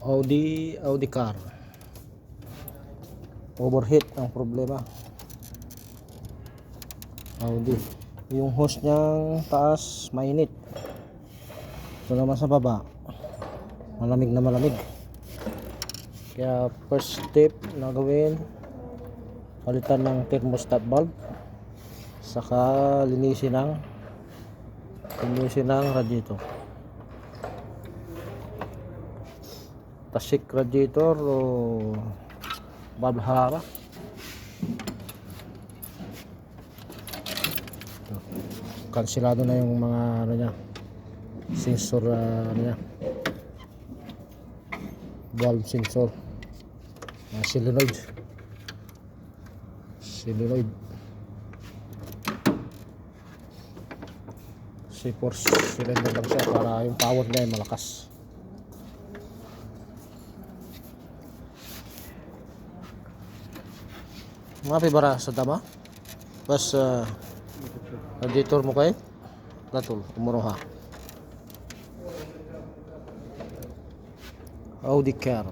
Audi car. Overheat ang problema. Audi. Yung hose niyang taas mainit. Ito naman sa baba malamig na malamig. Kaya first step na gawin, palitan ng thermostat valve, saka linisin ng radiator. Tasik radiator o valve harara. Kansilado na yung mga ano niya, sensor ano niya, valve sensor, solenoid. C4 cylinder lang siya para yung power niya ay malakas. Mga pibara sa tama pas radiator mo kay latul umuroha Audi car.